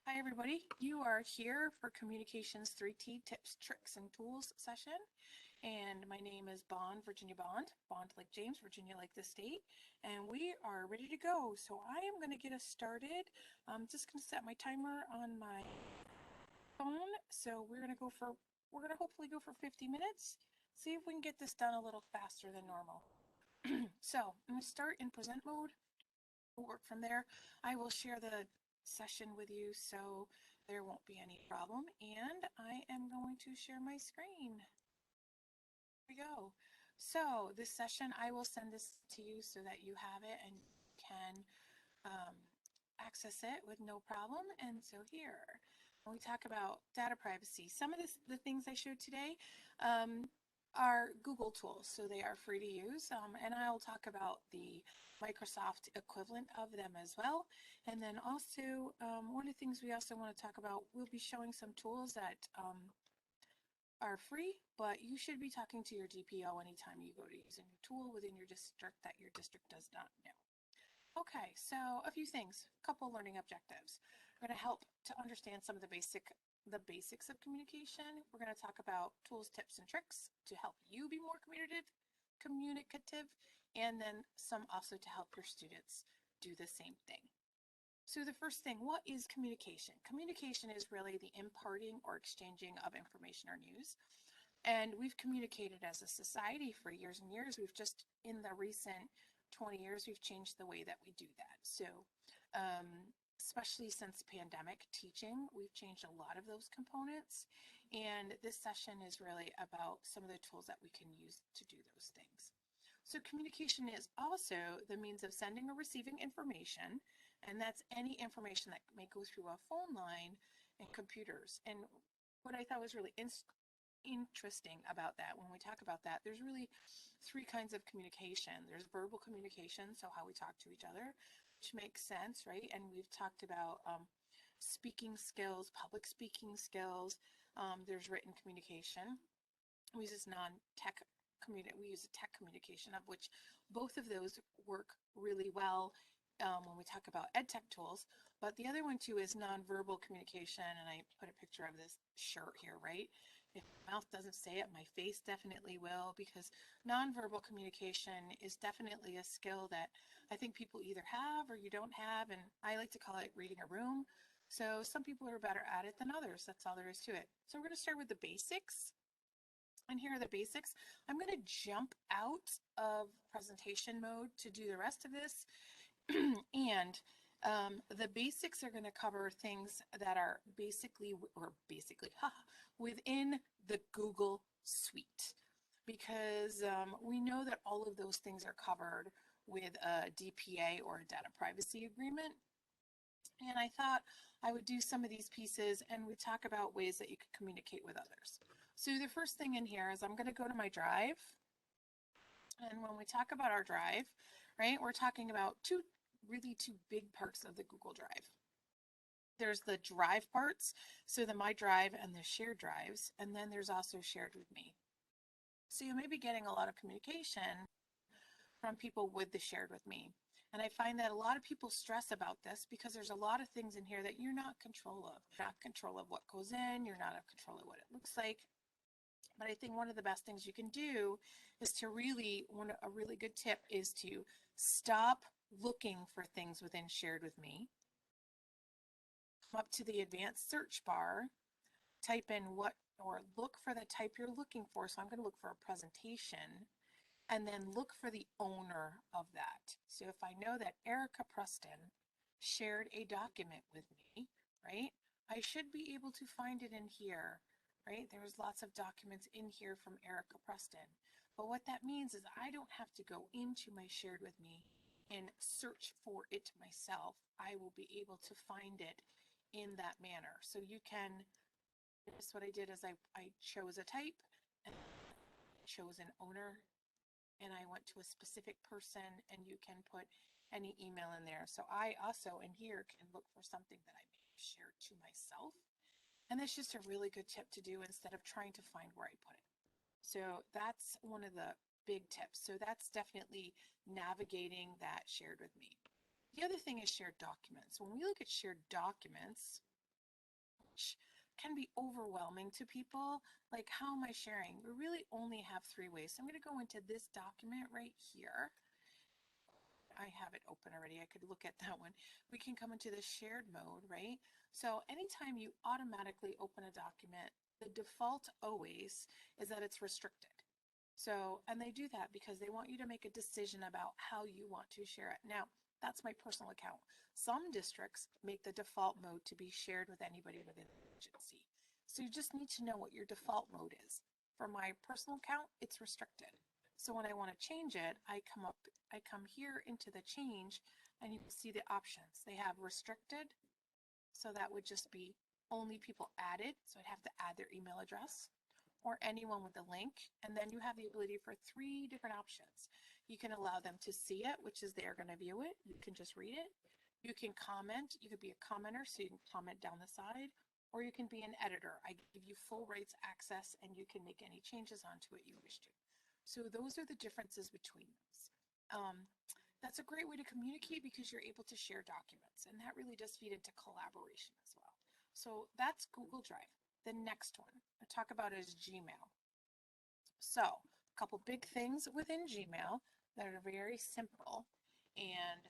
Hi everybody, you are here for Communications 3T Tips, Tricks, and Tools session. And my name is Bond, Virginia Bond, Bond like James, Virginia like the state. And we are ready to go. So I am going to get us started. I'm just going to set my timer on my phone. So we're going to hopefully go for 50 minutes. See if we can get this done a little faster than normal. So I'm going to start in present mode. We'll work from there. I will share the session with you so there won't be any problem. And I am going to share my screen. Here we go. So this session, I will send this to you so that you have it and can um, access it with no problem. And so here, when we talk about data privacy, some of the things I showed today are Google tools, so they are free to use. And I'll talk about the Microsoft equivalent of them as well. And then also, one of the things we also want to talk about, we'll be showing some tools that are free, but you should be talking to your DPO anytime you go to use a new tool within your district that your district does not know. Okay, so a few things, a couple learning objectives. We're going to help to understand some of the basics of communication. We're going to talk about tools, tips, and tricks to help you be more communicative, and then some also to help your students do the same thing. So the first thing, what is communication? Communication is really the imparting or exchanging of information or news. And we've communicated as a society for years and years. We've just, in the recent 20 years, we've changed the way that we do that. So, especially since pandemic teaching, we've changed a lot of those components. And this session is really about some of the tools that we can use to do those things. So communication is also the means of sending or receiving information, and that's any information that may go through a phone line and computers. And what I thought was really interesting about that, when we talk about that, there's really three kinds of communication. There's verbal communication, so how we talk to each other, which makes sense, right? And we've talked about speaking skills, public speaking skills. There's written communication. We use non-tech we use a tech communication, of which both of those work really well when we talk about ed tech tools. But the other one too is nonverbal communication, and I put a picture of this shirt here, right? If my mouth doesn't say it, my face definitely will, because nonverbal communication is definitely a skill that I think people either have or you don't have, and I like to call it reading a room. So some people are better at it than others. That's all there is to it. So we're going to start with the basics. And here are the basics. I'm going to jump out of presentation mode to do the rest of this. And the basics are going to cover things that are basically within the Google suite, because we know that all of those things are covered with a DPA or a data privacy agreement. And I thought I would do some of these pieces and we talk about ways that you could communicate with others. So the first thing in here is I'm going to go to my drive. And when we talk about our drive, right, we're talking about two big parts of the Google Drive. There's the drive parts, so the My Drive and the shared drives, and then there's also shared with me. So you may be getting a lot of communication from people with the shared with me. And I find that a lot of people stress about this because there's a lot of things in here that you're not in control of. You're not in control of what goes in, you're not in control of what it looks like. But I think one of the best things you can do is to a really good tip is to stop looking for things within shared with me. Come up to the advanced search bar, type in or look for the type you're looking for. So I'm going to look for a presentation, and then look for the owner of that. So if I know that Erica Preston shared a document with me, right, I should be able to find it in here, right? There's lots of documents in here from Erica Preston. But what that means is I don't have to go into my shared with me and search for it myself. I will be able to find it in that manner. So you can, notice what I did is I chose a type and chose an owner, and I went to a specific person, and you can put any email in there. So I also in here can look for something that I may have shared to myself. And that's just a really good tip to do instead of trying to find where I put it. So that's one of the big tips. So that's definitely navigating that shared with me. The other thing is shared documents. When we look at shared documents, much can be overwhelming to people. Like, how am I sharing? We really only have 3 ways. So I'm going to go into this document right here. I have it open already. I could look at that one. We can come into the shared mode, right? So anytime you automatically open a document, the default always is that it's restricted. So, and they do that because they want you to make a decision about how you want to share it. Now, that's my personal account. Some districts make the default mode to be shared with anybody within the agency. So you just need to know what your default mode is. For my personal account, it's restricted. So when I want to change it, I come here into the change and you can see the options. They have restricted. So that would just be only people added. So I'd have to add their email address or anyone with a link. And then you have the ability for 3 different options. You can allow them to see it, which is they're going to view it. You can just read it. You can comment. You could be a commenter, so you can comment down the side, or you can be an editor. I give you full rights access and you can make any changes onto it you wish to. So those are the differences between those. That's a great way to communicate because you're able to share documents, and that really does feed into collaboration as well. So that's Google Drive. The next one I talk about is Gmail. So a couple big things within Gmail that are very simple, and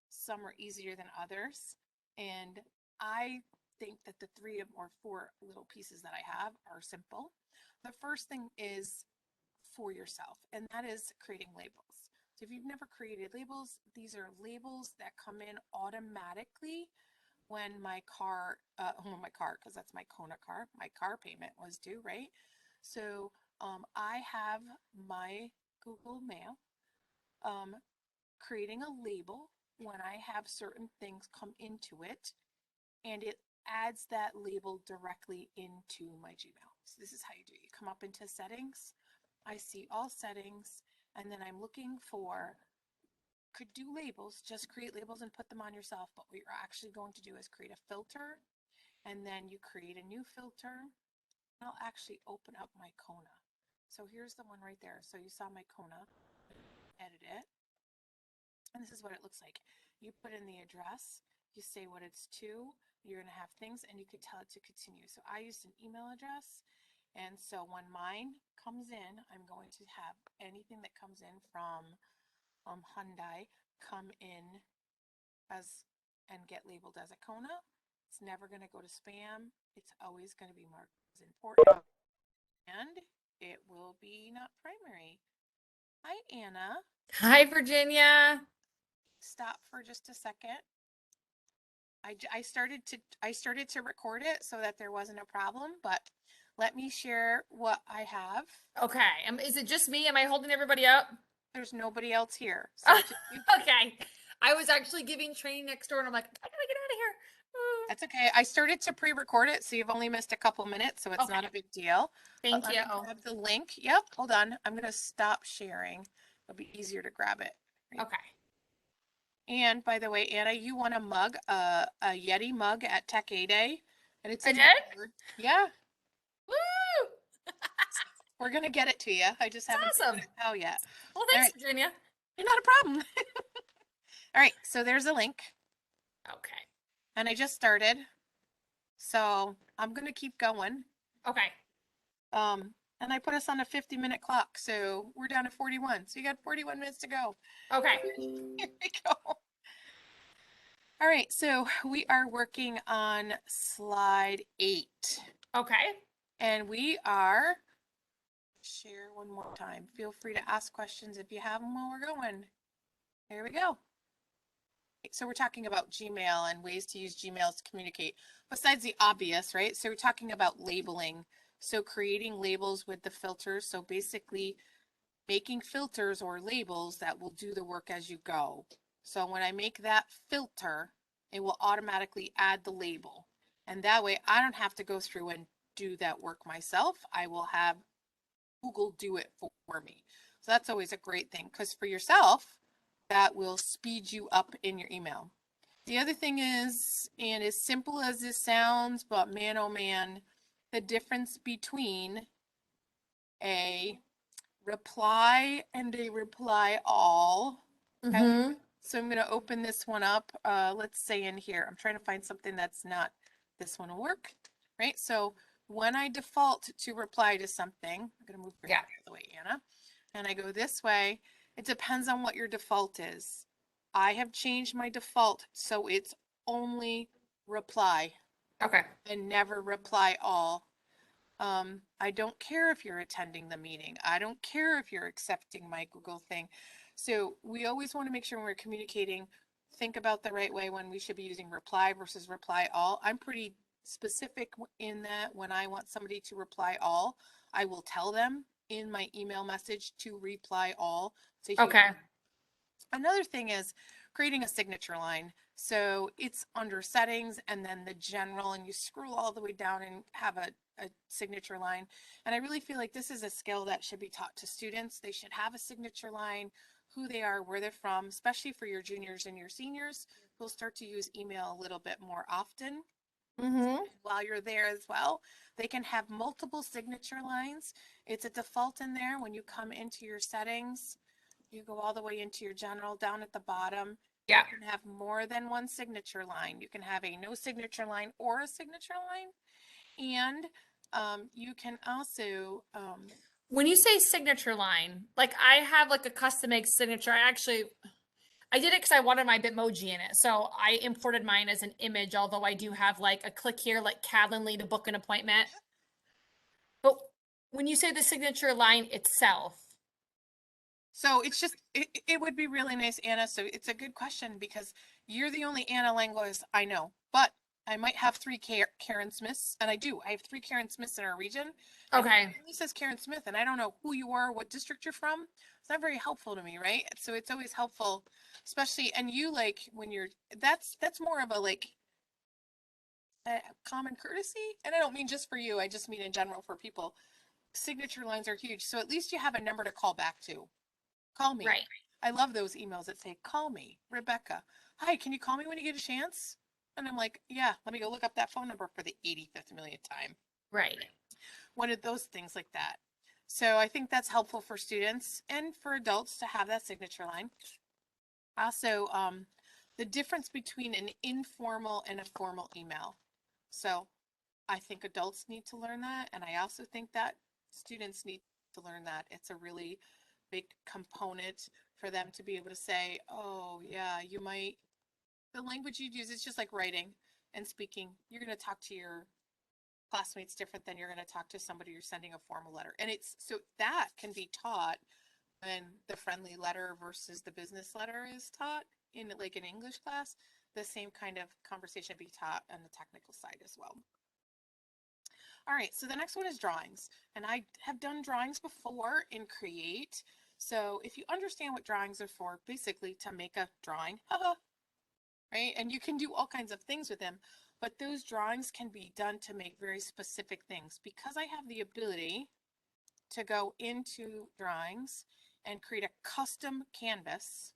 some are easier than others. And I think that the 3 or 4 little pieces that I have are simple. The first thing is for yourself, and that is creating labels. So if you've never created labels, these are labels that come in automatically when my car, because that's my Kona car, my car payment was due, right? So I have my Google Mail creating a label when I have certain things come into it, and it adds that label directly into my Gmail. So this is how you do it. You come up into settings. I see all settings, and then I'm looking for, could do labels, just create labels and put them on yourself. But what you're actually going to do is create a filter, and then you create a new filter. And I'll actually open up my Kona. So here's the one right there. So you saw my Kona, edit it, and this is what it looks like. You put in the address, you say what it's to, you're going to have things, and you could tell it to continue. So I used an email address, and so when mine comes in, I'm going to have anything that comes in from Hyundai come in as and get labeled as a Kona. It's never going to go to spam. It's always going to be marked as important, and it will be not primary. Hi, Anna. Hi, Virginia. Stop for just a second. I started to record it so that there wasn't a problem, but let me share what I have. Okay. Is it just me? Am I holding everybody up? There's nobody else here, so just Okay. I was actually giving training next door and I'm like, I gotta get out of here. that's okay. I started to pre-record it, so you've only missed a couple minutes, so it's Okay. not a big deal. But Thank let you. me grab the link. Yep, hold on. I'm gonna stop sharing. It'll be easier to grab it. Okay. And by the way, Anna, you won a mug, a Yeti mug at Tech A Day, and it's I in did? color. Yeah, Woo! we're gonna get it to you. I just haven't That's figured awesome. out how yet. Well, All thanks, right, Virginia. not a problem. All right, so there's a link, Okay. and I just started, so I'm gonna keep going. Okay. And I put us on a 50-minute clock, so we're down to 41. So you got 41 minutes to go. Okay. Here we go. All right, so we are working on slide 8, Okay. and we are share one more time. Feel free to ask questions if you have them while we're going. There we go. So we're talking about Gmail and ways to use Gmail to communicate besides the obvious, right? So we're talking about labeling. So creating labels with the filters. So basically making filters or labels that will do the work as you go. So when I make that filter, it will automatically add the label. And that way I don't have to go through and do that work myself. I will have Google do it for me. So that's always a great thing because for yourself, that will speed you up in your email. The other thing is, and as simple as this sounds, but man, oh man, the difference between a reply and a reply all. Okay. Mm-hmm. So I'm going to open this one up. Let's say in here, I'm trying to find something that's not, this one will work. right? So when I default to reply to something, I'm going to move your Yeah. hand out of the way, Anna, and I go this way, it depends on what your default is. I have changed my default so it's only reply Okay. and never reply all. I don't care if you're attending the meeting. I don't care if you're accepting my Google thing. So we always want to make sure when we're communicating, think about the right way when we should be using reply versus reply all. I'm pretty specific in that when I want somebody to reply all, I will tell them in my email message to reply all. It's a huge. Okay. Another thing is creating a signature line. So it's under settings and then the general, and you scroll all the way down and have a signature line. And I really feel like this is a skill that should be taught to students. They should have a signature line, who they are, where they're from, especially for your juniors and your seniors who'll start to use email a little bit more often. Mm-hmm. While you're there as well, they can have multiple signature lines. It's a default in there when you come into your settings. You go all the way into your general down at the bottom. Yeah. You can have more than one signature line. You can have a no signature line or a signature line. And you can also, When you say signature line, like I have like a custom made signature. I did it because I wanted my Bitmoji in it. So I imported mine as an image, although I do have like a click here, like Calendly to book an appointment. But when you say the signature line itself, so it's just, it would be really nice, Anna. So it's a good question because you're the only Anna linguist I know, but I might have three Karen Smiths, and I do. I have three Karen Smiths in our region, and it okay, only says Karen Smith, and I don't know who you are, what district you're from. It's not very helpful to me, right? So it's always helpful, especially, and you like when you're, that's more of a like common courtesy, and I don't mean just for you. I just mean in general for people. Signature lines are huge, so at least you have a number to call back to. Call me. right, I love those emails that say, call me, Rebecca. Hi, can you call me when you get a chance? And I'm like, yeah, let me go look up that phone number for the 85th millionth time. right. One of those things like that. So I think that's helpful for students and for adults to have that signature line. Also, the difference between an informal and a formal email. So I think adults need to learn that. And I also think that students need to learn that. It's a really big component for them to be able to say, oh, yeah, you might, the language you'd use is just like writing and speaking. You're going to talk to your classmates different than you're going to talk to somebody you're sending a formal letter. And it's so that can be taught when the friendly letter versus the business letter is taught in like an English class. The same kind of conversation be taught on the technical side as well. All right, so the next one is drawings. And I have done drawings before in Create. So if you understand what drawings are for, basically to make a drawing, right? And you can do all kinds of things with them, but those drawings can be done to make very specific things. Because I have the ability to go into drawings and create a custom canvas,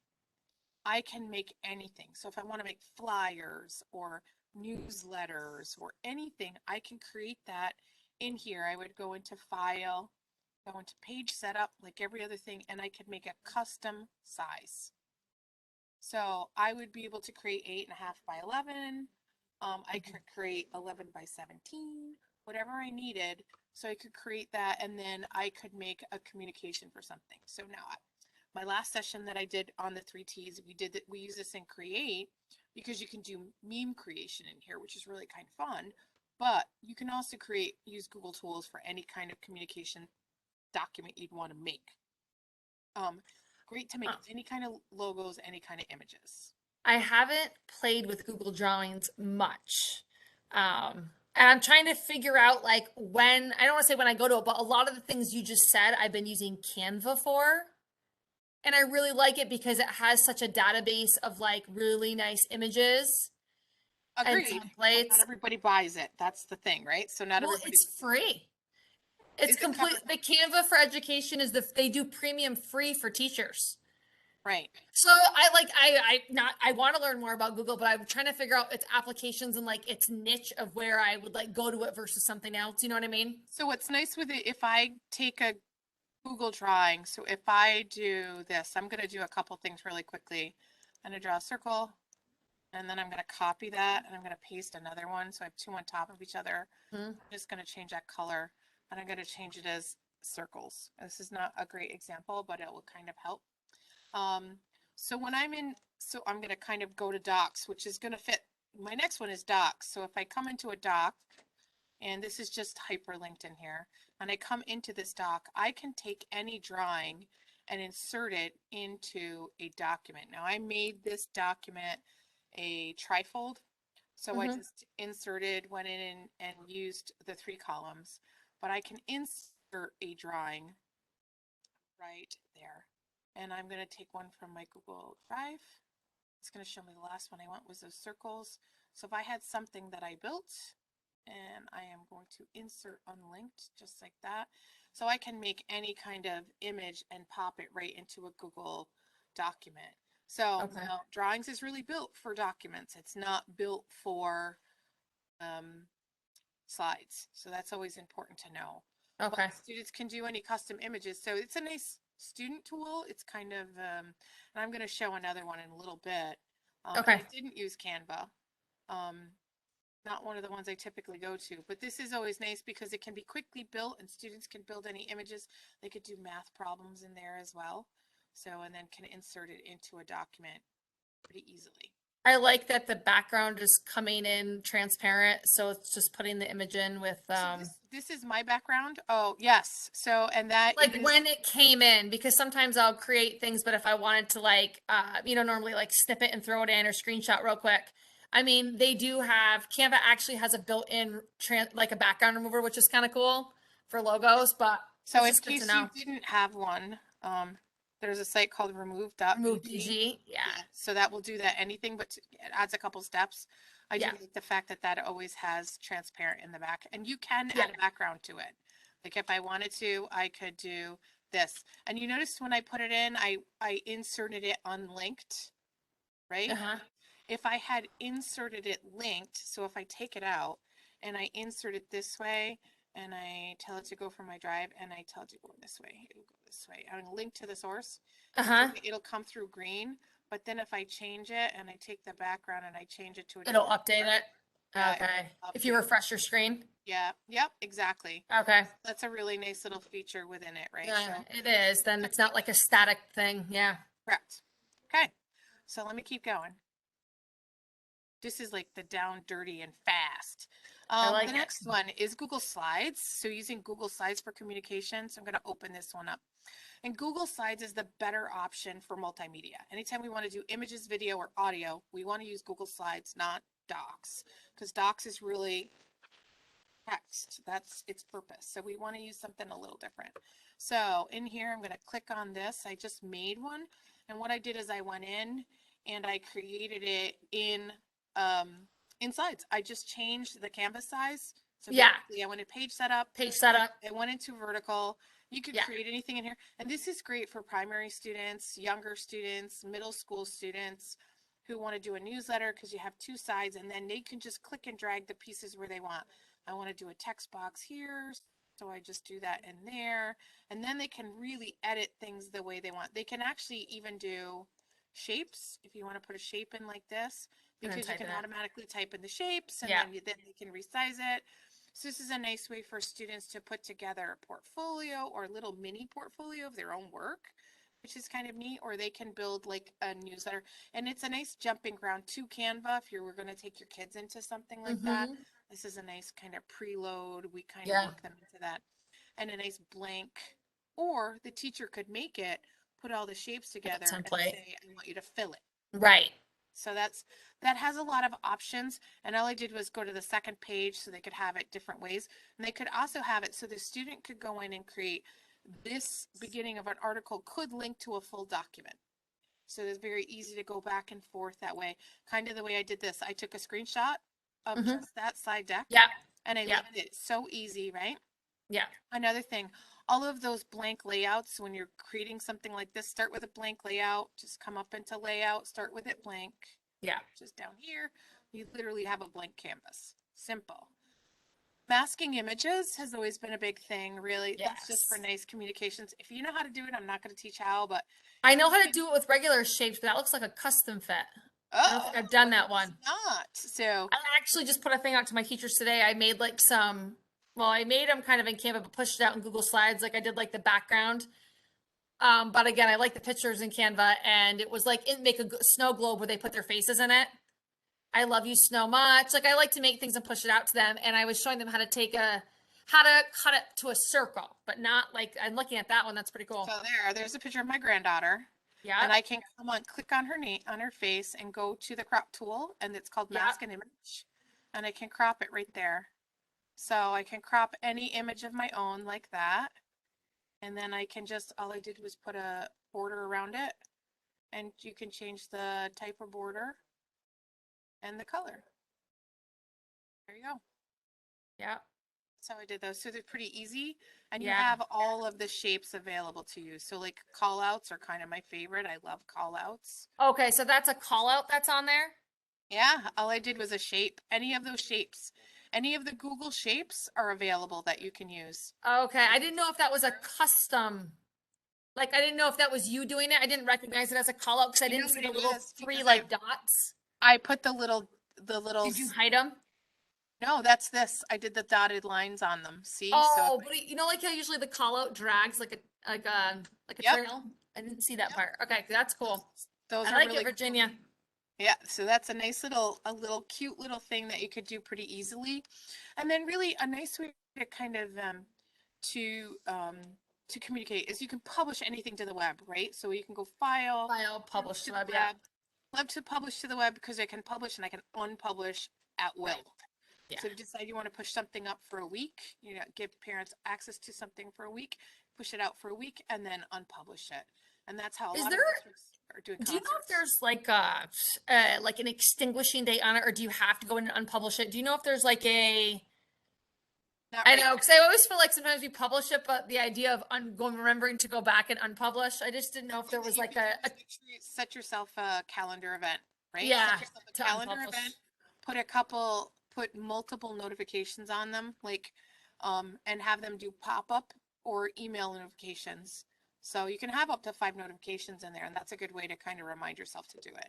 I can make anything. So if I want to make flyers or newsletters or anything, I can create that in here. I would go into file, go into page setup like every other thing, and I could make a custom size. So I would be able to create 8.5 by 11. I could create 11 by 17, whatever I needed. So I could create that and then I could make a communication for something. So now my last session that I did on the 3Ts, we use this in Create because you can do meme creation in here, which is really kind of fun. But you can also use Google Tools for any kind of communication document you'd want to make. Great to make Oh. any kind of logos, any kind of images. I haven't played with Google Drawings much. And I'm trying to figure out like when, I don't want to say when I go to it, but a lot of the things you just said, I've been using Canva for. And I really like it because it has such a database of like really nice images and Agreed. But not templates. everybody buys it. That's the thing, right? So not Well, everybody it's free. It's is it complete. covered. The Canva for education is they do premium free for teachers. Right. So I want to learn more about Google, but I'm trying to figure out its applications and like its niche of where I would like go to it versus something else. You know what I mean? So what's nice with it, if I take a Google drawing, so if I do this, I'm going to do a couple things really quickly. I'm going to draw a circle, And then I'm going to copy that and I'm going to paste another one. So I have two on top of each other. Mhm. I'm just going to change that color and I'm going to change it as circles. This is not a great example, but it will kind of help. Um, so when I'm in, so I'm going to kind of go to docs, which is going to fit. My next one is docs. So if I come into a doc, and this is just hyperlinked in here, and I come into this doc, I can take any drawing and insert it into a document. Now I made this document a trifold, so I Mhm. just went in and used the 3 columns, but I can insert a drawing right there. And I'm going to take one from my Google Drive. It's going to show me the last one I want was those circles. So if I had something that I built, and I am going to insert unlinked just like that. So I can make any kind of image and pop it right into a Google document. So Okay. now drawings is really built for documents. It's not built for um, slides. So that's always important to know. But Okay. students can do any custom images. So it's a nice student tool. It's kind of, and I'm going to show another one in a little bit. And Okay. I didn't use Canva. Um, not one of the ones I typically go to, but this is always nice because it can be quickly built and students can build any images. They could do math problems in there as well. So, and then can insert it into a document pretty easily. I like that the background is coming in transparent, so it's just putting the image in with So this is my background. Oh, yes. So, and that like is, when it came in, because sometimes I'll create things, but if I wanted to like normally like snip it and throw it in or screenshot real quick. I mean, they do have Canva actually has a built-in like a background remover, which is kind of cool for logos, but so it's in just good to case you know. didn't have one, there's a site called Remove remove.bg. BG. Yeah. Yeah, so that will do that anything, but it adds a couple steps. I do Yeah. like the fact that that always has transparent in the back, and you can Yeah. add a background to it. Like if I wanted to, I could do this. And you noticed when I put it in, I inserted it unlinked, right? Uh-huh. If I had inserted it linked, so if I take it out and I insert it this way and I tell it to go from my drive and I tell it to go this way, it'll go this way. I'm going to link to the source. Uh-huh. It'll come through green, but then if I change it and I take the background and I change it to a It'll different update color, it. yeah, Okay. it'll If you update. refresh your screen. Yeah, yep, exactly. Okay. That's a really nice little feature within it, right? Yeah, So, it is. Then it's not like a static thing. Yeah. correct. Okay, so let me keep going. This is like the down dirty and fast. I The like it. next one is Google Slides. So using Google Slides for communication. So I'm going to open this one up. And Google Slides is the better option for multimedia. Anytime we want to do images, video, or audio, we want to use Google Slides, not Docs, because Docs is really text. That's its purpose. So we want to use something a little different. So in here, I'm going to click on this. I just made one. And what I did is I went in and I created it um, in slides. I just changed the canvas size. So Yeah. basically I went to page setup. Page setup. I went into vertical. You could Yeah. create anything in here. And this is great for primary students, younger students, middle school students who want to do a newsletter because you have two sides and then they can just click and drag the pieces where they want. I want to do a text box here. So I just do that in there. And then they can really edit things the way they want. They can actually even do shapes if you want to put a shape in like this, And then because you type can it in. automatically type in the shapes and Yeah. then they can resize it. So this is a nice way for students to put together a portfolio or a little mini portfolio of their own work, which is kind of neat, or they can build like a newsletter. And it's a nice jumping ground to Canva if you were going to take your kids into something like that. Mm-hmm. This is a nice kind of preload. We kind of Yeah. work them into that. And a nice blank, or the teacher could make it, put all the shapes Like a together and template. say, I want you to fill it. Right. So that has a lot of options. And all I did was go to the second page so they could have it different ways. And they could also have it so the student could go in and create this beginning of an article could link to a full document. So it's very easy to go back and forth that way. Kind of the way I did this. I took a screenshot of Mm-hmm. just that slide deck Yeah. and I Yeah. linked it. So easy, right? Yeah. Another thing, all of those blank layouts, when you're creating something like this, start with a blank layout, just come up into layout, start with it blank. Yeah. Just down here, you literally have a blank canvas. Simple. Masking images has always been a big thing, really. That's just for Yes. nice communications. If you know how to do it, I'm not going to teach how, but I if know you how to can, do it with regular shapes, but that looks like a custom fit. I don't think I've done that It's one. not. So, I actually just put a thing out to my teachers today. I made like some, well, I made them kind of in Canva, but pushed it out in Google Slides. Like I did like the background. But again, I like the pictures in Canva, and it was like make a snow globe where they put their faces in it. I love you snow much. Like I like to make things and push it out to them. And I was showing them how to cut it to a circle, but not like I'm looking at that one. That's pretty cool. there's a picture of my granddaughter. And Yep. I can come on, click on her name, on her face, and go to the crop tool, and it's called Yep. mask and image. And I can crop it right there. So I can crop any image of my own like that. And then I can just, all I did was put a border around it, and you can change the type of border and the color. There you go. Yep. So I did those. So they're pretty easy, and you Yeah. have all of the shapes available to you. So like call outs are kind of my favorite. I love call outs. Okay. So that's a call out that's on there. Yeah, all I did was a shape. Any of those shapes, any of the Google shapes are available that you can use. Okay. I didn't know if that was a custom. Like I didn't know if that was you doing it. I didn't recognize it as a call out because I You know didn't see what the it little is three because like dots. I put the little Did you hide them? no, that's this. I did the dotted lines on them. See? So if Oh, I, but you know, like how usually the call out drags like a yep, trail. I didn't see that yep. part. Okay, that's Those, cool. those I are like it, really cool. Virginia. Yeah, so that's a nice little cute little thing that you could do pretty easily. And then really a nice way to kind of to um to communicate is you can publish anything to the web, right? So you can go file, File publish published to the web. Yeah. web. Love to publish to the web because I can publish and I can unpublish at Right. will. Yeah. So if you decide you want to push something up for a week, give parents access to something for a week, push it out for a week, and then unpublish it. And that's how a Is lot there? of districts are doing Do you know if concerts. there's like an extinguishing date on it, or do you have to go in and unpublish it? Do you know if there's like a Not I right know, now. because I always feel like sometimes we publish it, but the idea of going remembering to go back and unpublish, I just didn't know One if thing there that was you like could do a is make sure you set yourself a calendar event, right? Set yeah yourself a to calendar event, unpublish. put multiple notifications on them, like, and have them do pop-up or email notifications. So you can have up to 5 notifications in there, and that's a good way to kind of remind yourself to do it.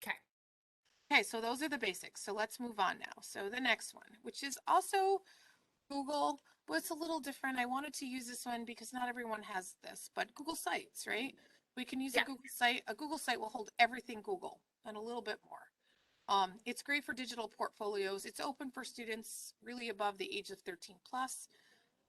Okay. Okay, so those are the basics. So let's move on now. So the next one, which is also Google, but it's a little different. I wanted to use this one because not everyone has this, but Google Sites, right? We can use a Yeah. Google site. A Google site will hold everything Google and a little bit more. It's great for digital portfolios. It's open for students really above the age of 13 plus.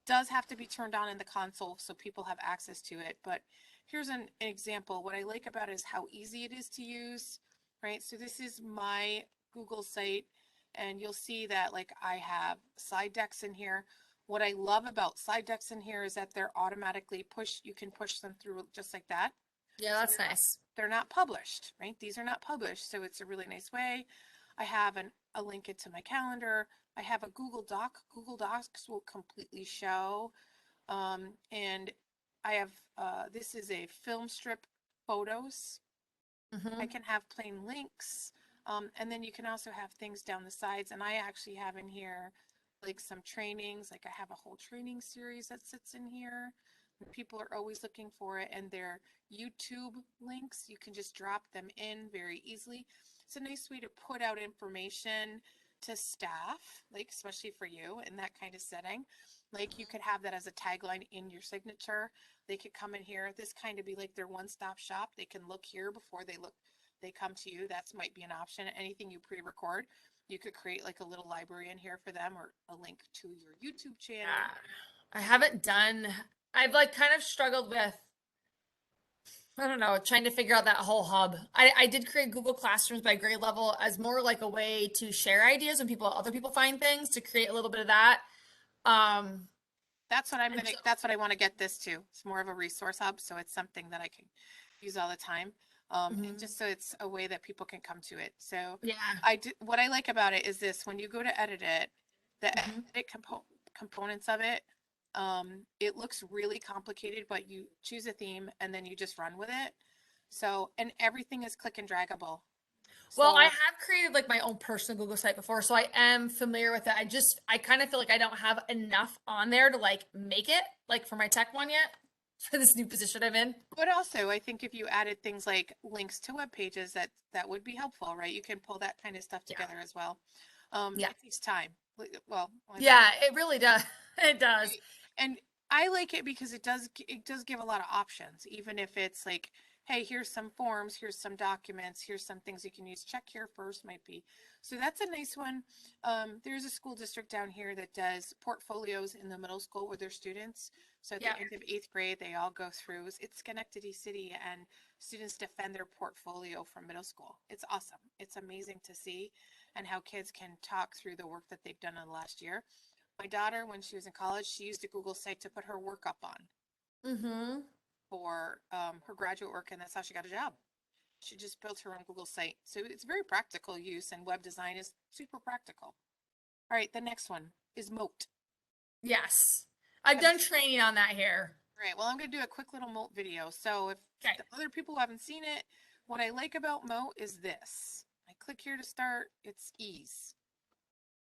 Does have to be turned on in the console so people have access to it. But here's an example. What I like about it is how easy it is to use, right? So this is my Google site, and you'll see that like I have slide decks in here. What I love about slide decks in here is that they're automatically you can push them through just like that. Yeah, So that's nice. they're not published, right? These are not published, so it's a really nice way. I have a link it to my calendar. I have a Google Doc. Google Docs will completely show. And I have, this is a film strip photos. I Hmm. can have plain links. And then you can also have things down the sides. And I actually have in here like some trainings, like I have a whole training series that sits in here. People are always looking for it, and their YouTube links, you can just drop them in very easily. It's a nice way to put out information to staff, like especially for you in that kind of setting. Like you could have that as a tagline in your signature. They could come in here. This kind of be like their one-stop shop. They can look here before they come to you. That might be an option. Anything you pre-record, you could create like a little library in here for them, or a link to your YouTube channel. Yeah. I haven't done. I've like kind of struggled with. I don't know, trying to figure out that whole hub. I did create Google Classrooms by grade level as more like a way to share ideas when other people find things to create a little bit of that. Um, and so, That's what I want to get this to. It's more of a resource hub, so it's something that I can use all the time. And mhm, just so it's a way that people can come to it. So yeah. what I like about it is this: when you go to edit it, the Hmm. components of it, it looks really complicated, but you choose a theme and then you just run with it. So, and everything is click and draggable. Well, I So have created like my own personal Google site before, so I am familiar with it. I kind of feel like I don't have enough on there to like make it like for my tech one yet. for this new position I'm in. But also, I think if you added things like links to web pages, that would be helpful, right? You can pull that kind of stuff Yeah. together as well. Yeah. It takes time. Well, I think, Yeah, it really does. It does. right? And I like it because it does give a lot of options, even if it's like, hey, here's some forms, here's some documents, here's some things you can use. Check here first might be. So that's a nice one. There's a school district down here that does portfolios in the middle school with their students. So at Yeah. the end of 8th grade, they all go through. It's Schenectady City, and students defend their portfolio from middle school. It's awesome. It's amazing to see, and how kids can talk through the work that they've done in the last year. My daughter, when she was in college, she used a Google site to put her work up on Mm-hmm. for her graduate work, and that's how she got a job. She just built her own Google site. So it's very practical use, and web design is super practical. All right, the next one is Moat. Yes. I've Have you done seen it? training on that here. Great. Well, I'm going to do a quick little Moat video. So if Okay. the other people who haven't seen it, what I like about Moat is this. I click here to start. It's ease.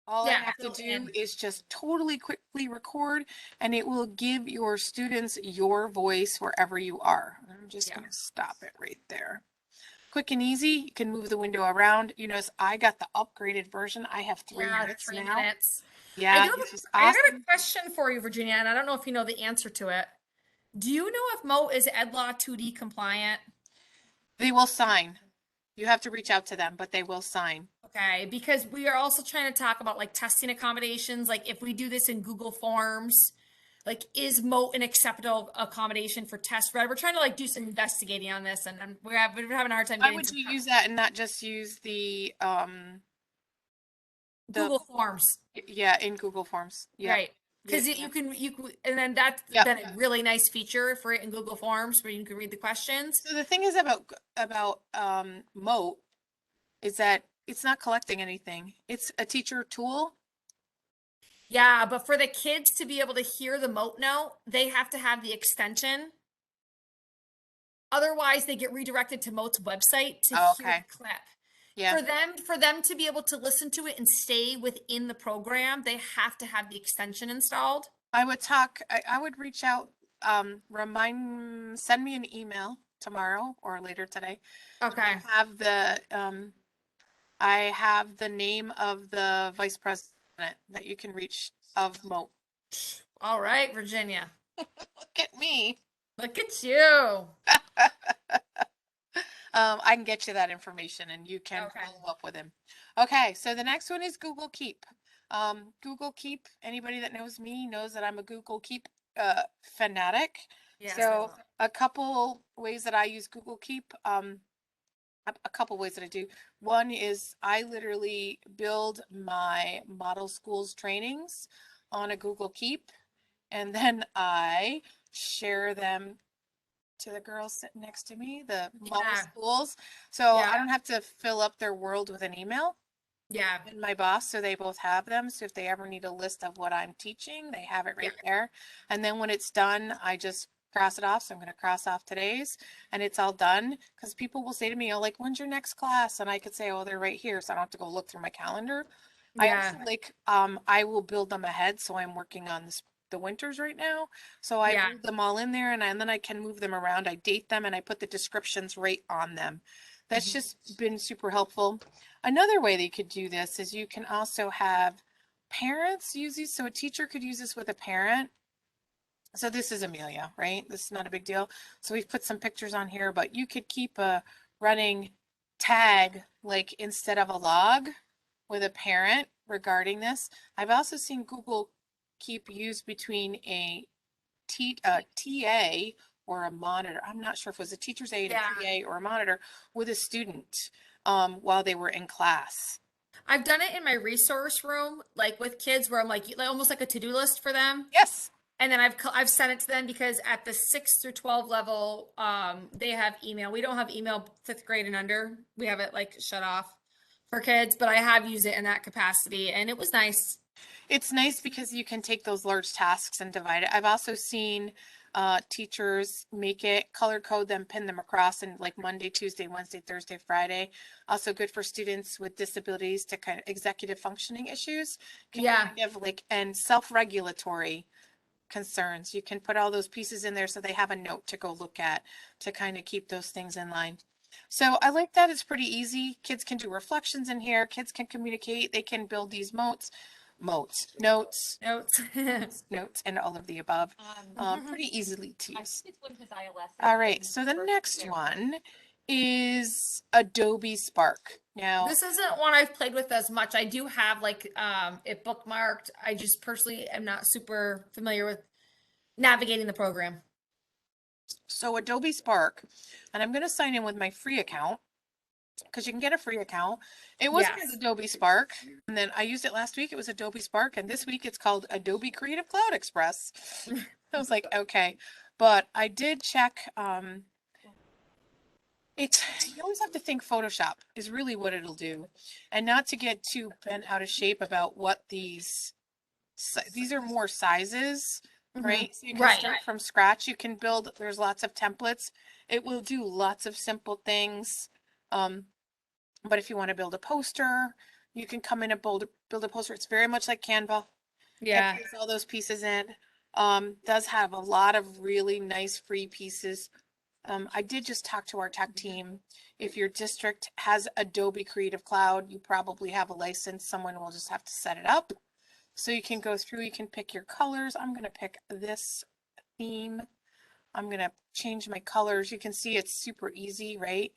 All I Yeah. have to So do in. is just totally quickly record, and it will give your students your voice wherever you are. I'm just Yeah. going to stop it right there. Quick and easy. You can move the window around. You notice I got the upgraded version. I have 3 minutes 3 minutes. Yeah, this is I got a awesome. question for you, Virginia, and I don't know if you know the answer to it. Do you know if Mo is EdLaw 2D compliant? They will sign. You have to reach out to them, but they will sign. Okay, because we are also trying to talk about like testing accommodations. Like if we do this in Google Forms, like is Moat an acceptable accommodation for test read? We're trying to like do some investigating on this, and we're having a hard time Why getting would some you use that and not just use the Google Forms, yeah, in Google Forms? Yep. right? Yep. Because Yep. you can, and then that's Yep. been a really nice feature for it in Google Forms where you can read the questions. So the thing is about Moat is that it's not collecting anything. It's a teacher tool. Yeah, but for the kids to be able to hear the Moat note, they have to have the extension. Otherwise, they get redirected to Moat's website to Oh, hear the okay. clip. Yeah. For them to be able to listen to it and stay within the program, they have to have the extension installed. I would reach out, send me an email tomorrow or later today. Okay. I have the name of the vice president that you can reach of Moat. All right, Virginia. Look at me. Look at you. I can get you that information and you can Okay. follow up with him. Okay, so the next one is Google Keep. Google Keep, anybody that knows me knows that I'm a Google Keep fanatic. Yes, I So love it. a couple ways that I use Google Keep, a couple ways that I do. One is I literally build my model schools trainings on a Google Keep, and then I share them to the girls sitting next to me, the model Yeah. schools. So Yeah. I don't have to fill up their world with an email. Yeah. And my boss, so they both have them. So if they ever need a list of what I'm teaching, they have it Yeah. right there. And then when it's done, I just cross it off. So I'm going to cross off today's, and it's all done. Because people will say to me, oh, like, when's your next class? And I could say, oh, they're right here. So I don't have to go look through my calendar. I Yeah. also I will build them ahead. So I'm working on the winters right now. So I Yeah. build them all in there, and then I can move them around. I date them and I put the descriptions right on them. That's Mhm. just been super helpful. Another way that you could do this is you can also have parents use these. So a teacher could use this with a parent. So this is Amelia, right? This is not a big deal. So we've put some pictures on here, but you could keep a running tag, like instead of a log, with a parent regarding this. I've also seen Google Keep used between a TA or a monitor. I'm not sure if it was a teacher's aide, a Yeah. TA, or a monitor with a student while they were in class. I've done it in my resource room, like with kids, where I'm like almost like a to-do list for them. Yes. And then I've sent it to them because at the 6 through 12 level, they have email. We don't have email 5th grade and under. We have it like shut off for kids, but I have used it in that capacity, and it was nice. It's nice because you can take those large tasks and divide it. I've also seen teachers make it color code them, pin them across, and like Monday, Tuesday, Wednesday, Thursday, Friday. Also good for students with disabilities to kind of executive functioning issues can Yeah, kind of like, and self-regulatory concerns. You can put all those pieces in there so they have a note to go look at to kind of keep those things in line. So I like that. It's pretty easy. Kids can do reflections in here. Kids can communicate. They can build these notes, Notes. and all of the above. Pretty easily to use. All right. So the next one is Adobe Spark. Now, This isn't one I've played with as much. I do have like it bookmarked. I just personally am not super familiar with navigating the program. so Adobe Spark, and I'm going to sign in with my free account because you can get a free account. It was called Yes. Adobe Spark, and then I used it last week. It was Adobe Spark, and this week it's called Adobe Creative Cloud Express. I was like, okay, but I did check. It's you always have to think Photoshop is really what it'll do, and not to get too bent out of shape about what these are more sizes, right? So you can Right. start from scratch. You can build, there's lots of templates. It will do lots of simple things. But if you want to build a poster, you can come in and build a poster. It's very much like Canva. Yeah. It puts all those pieces in. Does have a lot of really nice free pieces. I did just talk to our tech team. If your district has Adobe Creative Cloud, you probably have a license. Someone will just have to set it up. So you can go through, you can pick your colors. I'm going to pick this theme. I'm going to change my colors. You can see it's super easy, right?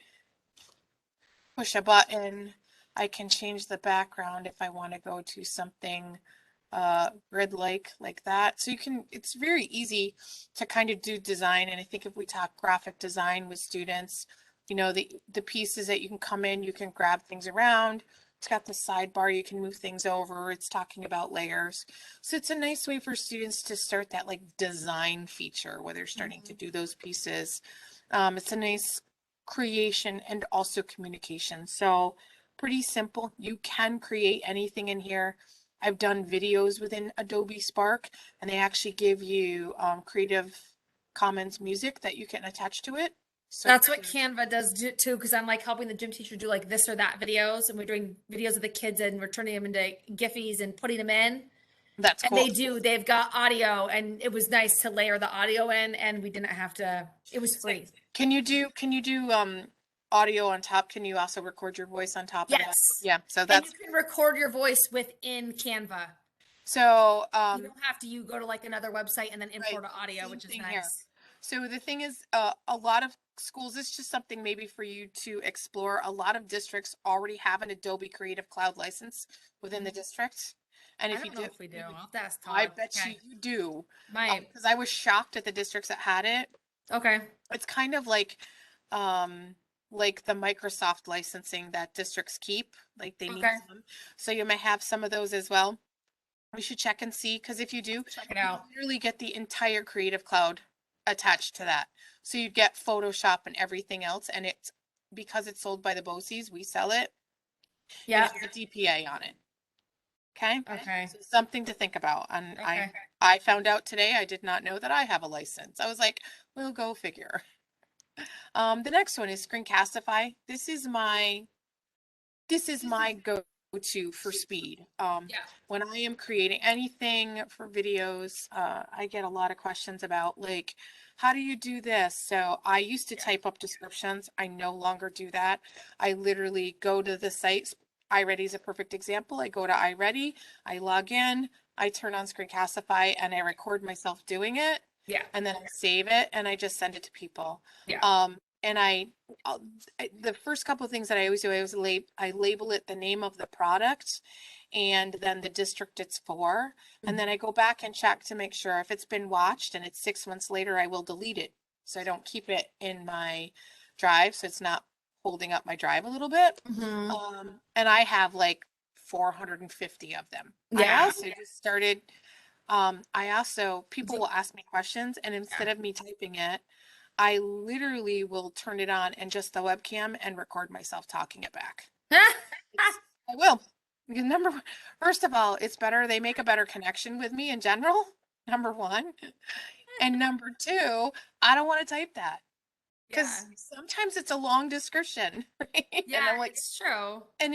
Push a button. I can change the background if I want to go to something grid-like like that. So you can, it's very easy to kind of do design. And I think if we talk graphic design with students, you know, the pieces that you can come in, you can grab things around. It's got the sidebar, you can move things over. It's talking about layers. So it's a nice way for students to start that like design feature where they're starting to do those pieces. It's a nice creation and also communication. So pretty simple. You can create anything in here. I've done videos within Adobe Spark, and they actually give you Creative Commons music that you can attach to it. So That's what Canva does too, because I'm like helping the gym teacher do like this or that videos, and we're doing videos of the kids and we're turning them into Giphies and putting them in. that's And cool. they've got audio, and it was nice to layer the audio in, and we didn't have to, it was free. Can you do audio on top? Can you also record your voice on top of that? Yes. Yeah, so And that's you can record your voice within Canva. so You don't have to, you go to like another website and then right, import audio, same which is thing here. nice. So the thing is, a lot of schools, it's just something maybe for you to explore. A lot of districts already have an Adobe Creative Cloud license within the district. And I if you don't know do, if we do. I'll have to ask I Todd. bet Okay. you do. Might. Because I was shocked at the districts that had it. Okay. It's kind of like the Microsoft licensing that districts keep, like they need Okay. some. So you may have some of those as well. We should check and see, because if you do, Check it you out. literally get the entire Creative Cloud attached to that. So you get Photoshop and everything else, and it's because it's sold by the BOCES, we sell it. Yeah. It has a DPA on it. Okay? Okay. So something to think about. And Okay. I found out today, I did not know that I have a license. I was like, we'll go figure. The next one is Screencastify. This is my go-to for speed. Yeah. When I am creating anything for videos, I get a lot of questions about like, how do you do this? So I used to type up descriptions. I no longer do that. I literally go to the site. iReady is a perfect example. I go to iReady, I log in, I turn on Screencastify, and I record myself doing it. Yeah. And then I save it and I just send it to people. Yeah. And the first couple of things that I always do, I label it the name of the product and then the district it's for. And then I go back and check to make sure if it's been watched and it's 6 months later, I will delete it. So I don't keep it in my drive. So it's not holding up my drive a little bit. And I have like 450 of them. I Yeah. also just started, people will ask me questions, and instead of me typing it, I literally will turn it on and just the webcam and record myself talking it back. I will. Because first of all, it's better. They make a better connection with me in general, number one. And number two, I don't want to type that because sometimes it's a long description. Right? Yeah, And I'm like, it's true. and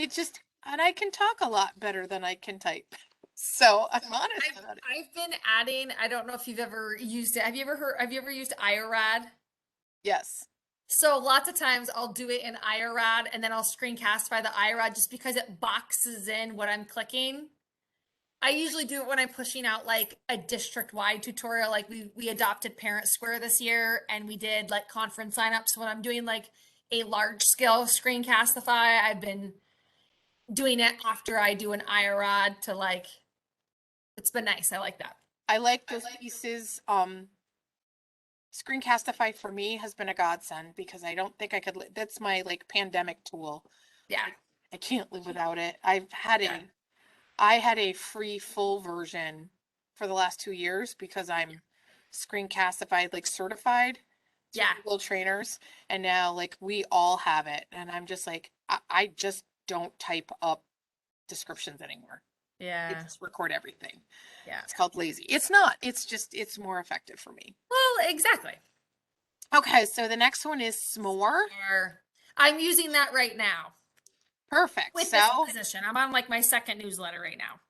I can talk a lot better than I can type. So I'm honest about it. I've been adding, I don't know if you've ever used it. Have you ever used IRAD? Yes. So lots of times I'll do it in IRAD and then I'll screencast by the IRAD just because it boxes in what I'm clicking. I usually do it when I'm pushing out like a district-wide tutorial. Like we adopted Parent Square this year and we did like conference signups. When I'm doing like a large scale screencastify, I've been doing it after I do an IRAD to like, it's been nice. I like that. I like those pieces. Screencastify for me has been a godsend because I don't think I could, that's my like pandemic tool. Yeah. I can't live without it. I've had Yeah. I had a free full version for the last 2 years because I'm screencastify like certified through Yeah. Google trainers. And now like we all have it. And I'm just like, I just don't type up descriptions anymore. I Yeah. just record everything. Yeah. It's called lazy. It's not. It's just, it's more effective for me. Well, exactly. Okay, so the next one is s'more. Or I'm using that right now Perfect. with this So, position. I'm on like my second newsletter right now.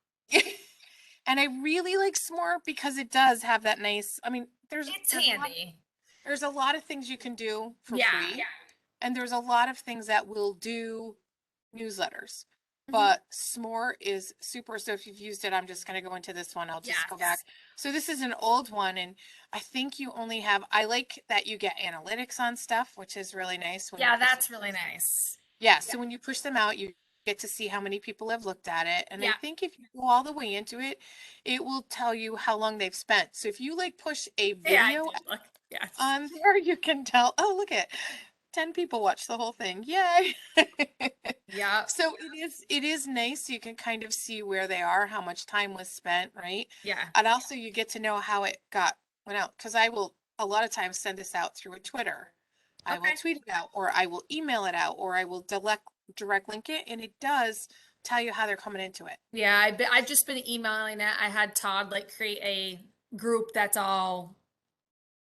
and I really like s'more because it does have that nice, I mean, It's handy. there's a lot of things you can do for Yeah. free, and there's a lot of things that will do newsletters. Mhm. But s'more is super. So if you've used it, I'm just going to go into this one. I'll just go back. Yes. So this is an old one, and I think you only have, I like that you get analytics on stuff, which is really nice when you Yeah, push that's really nice. yeah, so when you push them out, you get to see how many people have looked at it. And I Yeah. think if you go all the way into it, it will tell you how long they've spent. So if you like push a Yeah, I video did look. Yes. on there, you can tell, oh, look at 10 people watch the whole thing. Yay. Yeah. So it is nice. You can kind of see where they are, how much time was spent, right? Yeah. And also you get to know how it went out. Because I will a lot of times send this out through a Twitter. I will Okay. tweet it out, or I will email it out, or I will direct link it, and it does tell you how they're coming into it. Yeah, I've just been emailing it. I had Todd like create a group that's all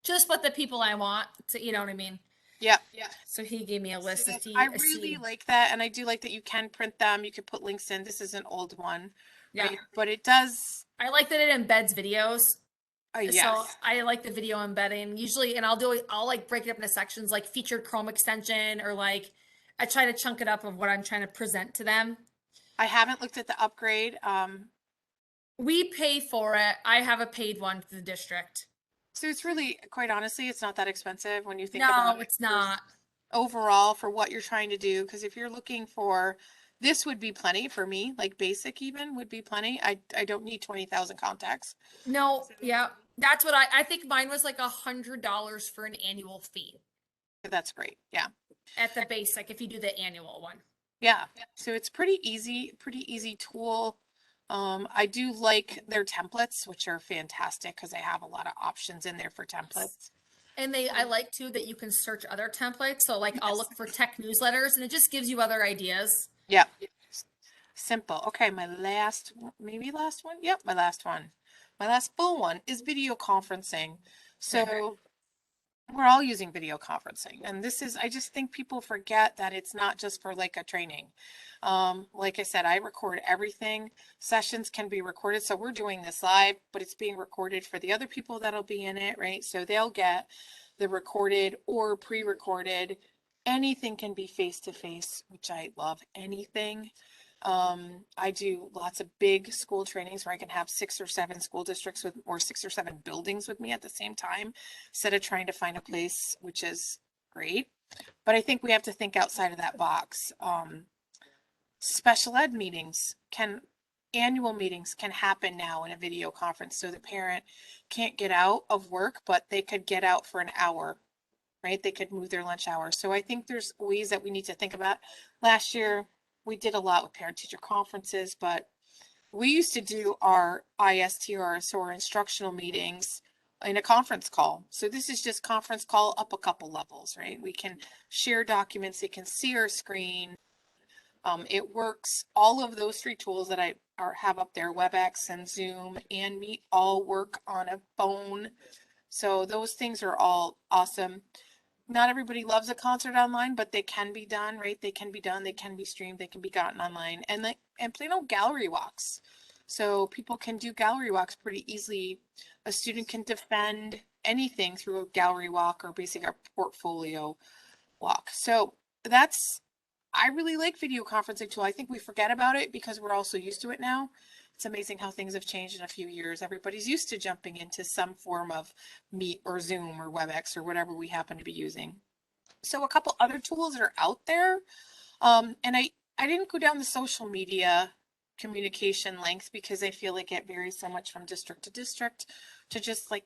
just what the people I want to, you know what I mean? Yeah. So he gave me a So list to I see, really like that, and I do like that you can print them. You can put links in. This is an old one, yeah. right? But it does. I like that it embeds videos. So Yes. I like the video embedding usually, and I'll like break it up into sections like featured Chrome extension or like I try to chunk it up of what I'm trying to present to them. I haven't looked at the upgrade. We pay for it. I have a paid one for the district. So it's really, quite honestly, it's not that expensive when you think about No, it it's not. overall for what you're trying to do. Because if you're looking for, this would be plenty for me, like basic even would be plenty. I don't need 20,000 contacts. No, yeah. That's what I think mine was like $100 for an annual fee That's great. Yeah. at the basic if you do the annual one. Yeah. So it's pretty easy tool. I do like their templates, which are fantastic because they have a lot of options in there for templates. And I like too that you can search other templates. So like I'll Yes. look for tech newsletters and it just gives you other ideas. Yeah. Simple. Okay, my last, maybe last one. Yep, my last one. My last full one is video conferencing. So we're all using video conferencing, and this is, I just think people forget that it's not just for like a training. Like I said, I record everything. Sessions can be recorded. So we're doing this live, but it's being recorded for the other people that'll be in it, right? So they'll get the recorded or pre-recorded. Anything can be face to face, which I love anything. I do lots of big school trainings where I can have 6 or 7 school districts with, or 6 or 7 buildings with me at the same time, instead of trying to find a place, which is great. But I think we have to think outside of that box. Special ed meetings annual meetings can happen now in a video conference. So the parent can't get out of work, but they could get out for an hour, right? They could move their lunch hour. So I think there's ways that we need to think about. Last year, we did a lot with parent teacher conferences, but we used to do our ISTR, so our instructional meetings in a conference call. So this is just conference call up a couple levels, right? We can share documents, they can see our screen. It works, all of those 3 tools that I have up there, WebEx and Zoom and Meet, all work on a phone. So those things are all awesome. Not everybody loves a concert online, but they can be done, right? They can be done, they can be streamed, they can be gotten online. And Plano gallery walks. So people can do gallery walks pretty easily. A student can defend anything through a gallery walk or basically a portfolio walk. So that's, I really like video conferencing tool. I think we forget about it because we're all so used to it now. It's amazing how things have changed in a few years. Everybody's used to jumping into some form of Meet or Zoom or WebEx or whatever we happen to be using. So a couple other tools that are out there. And I didn't go down the social media communication length because I feel like it varies so much from district to district to just like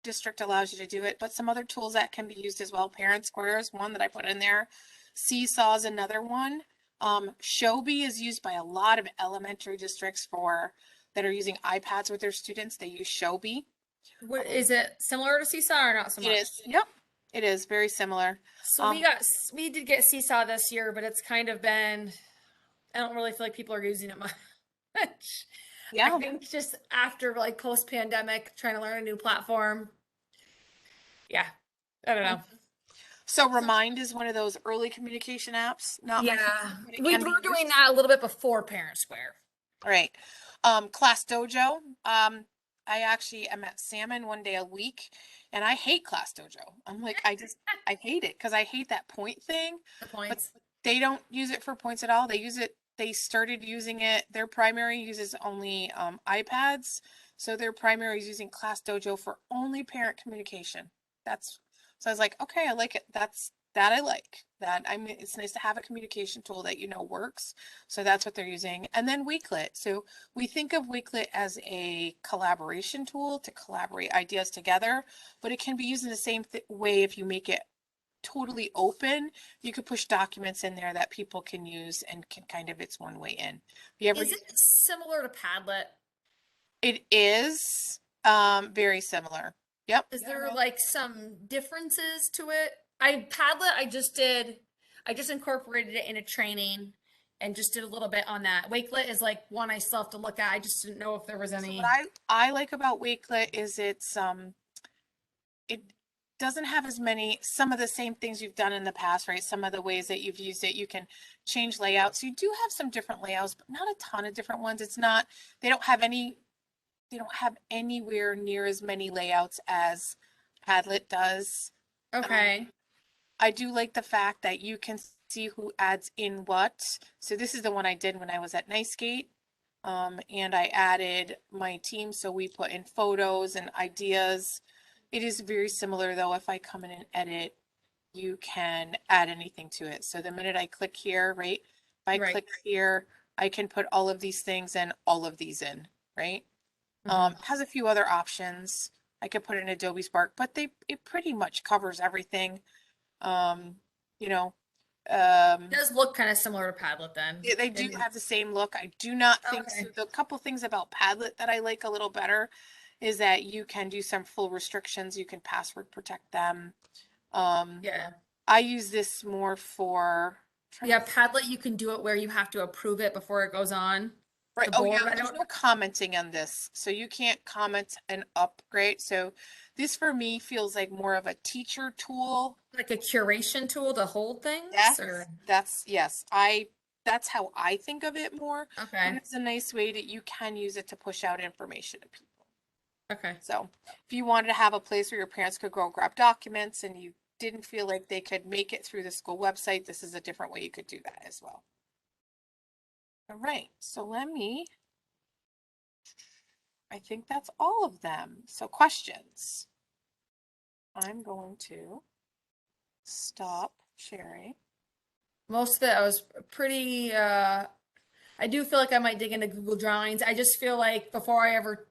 district allows you to do it, but some other tools that can be used as well. Parent Square is one that I put in there. Seesaw is another one. Shobi is used by a lot of elementary districts for that are using iPads with their students. They use Shobi. What is it similar to Seesaw or not so It much? is. Yep. It is very similar. So we did get Seesaw this year, but it's kind of been, I don't really feel like people are using it much. I Yeah. think just after like post pandemic, trying to learn a new platform. Yeah, I don't know. So Remind is one of those early communication apps. Not my Yeah, favorite, but it we can be were doing used. that a little bit before Parent Square. All right. Class Dojo. I actually am at Salmon one day a week and I hate Class Dojo. I'm like, I hate it because I hate that point thing, The but points. they don't use it for points at all. They started using it, their primary uses only iPads. So their primary is using Class Dojo for only parent communication. So I was like, okay, I like it. That I like. That I mean, it's nice to have a communication tool that you know works. So that's what they're using. And then Weeklet. So we think of Weeklet as a collaboration tool to collaborate ideas together, but it can be used in the same way if you make it totally open. You could push documents in there that people can use and can kind of, it's one way in. Have you ever Is it similar to Padlet? It is very similar. Yep. Is there like some differences to it? Padlet, I just incorporated it in a training and just did a little bit on that. Wakelet is like one I still have to look at. I just didn't know if there was So what any. I like about Wakelet is it doesn't have as many, some of the same things you've done in the past, right? Some of the ways that you've used it, you can change layouts. You do have some different layouts, but not a ton of different ones. It's not, they don't have any, they don't have anywhere near as many layouts as Padlet does. Okay. I do like the fact that you can see who adds in what. So this is the one I did when I was at Nicegate. And I added my team, so we put in photos and ideas. It is very similar though. If I come in and edit, you can add anything to it. So the minute I click here, right? If I Right. click here, I can put all of these things and all of these in, right? Has a few other options. I could put in Adobe Spark, but it pretty much covers everything. Um, you know, It does look kind of similar to Padlet then. they do have the same look. I do not think so. Okay. The couple things about Padlet that I like a little better is that you can do some full restrictions. You can password protect them. Yeah. I use this more for Yeah, Padlet, you can do it where you have to approve it before it goes on right. the Oh yeah, board. I there's don't no commenting on this, so you can't comment and upgrade. So this for me feels like more of a teacher tool. like a curation tool to hold things Yes, or yes. That's how I think of it more, but okay. it's a nice way that you can use it to push out information to people. Okay. So if you wanted to have a place where your parents could go grab documents and you didn't feel like they could make it through the school website, this is a different way you could do that as well. All right, so I think that's all of them. So questions. I'm going to stop sharing. Most of it I was pretty I do feel like I might dig into Google Drawings. I just feel like before I ever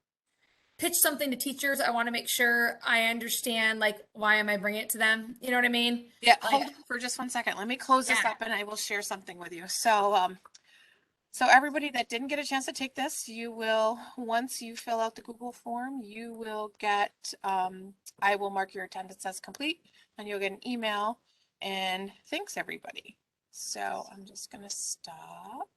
pitch something to teachers, I want to make sure I understand like why am I bringing it to them? You know what I mean? Yeah, Like, hold on for just one second. Let me close this yeah. up and I will share something with you. So everybody that didn't get a chance to take this, you will, once you fill out the Google form, you will get, I will mark your attendance as complete and you'll get an email and thanks everybody. So I'm just gonna stop.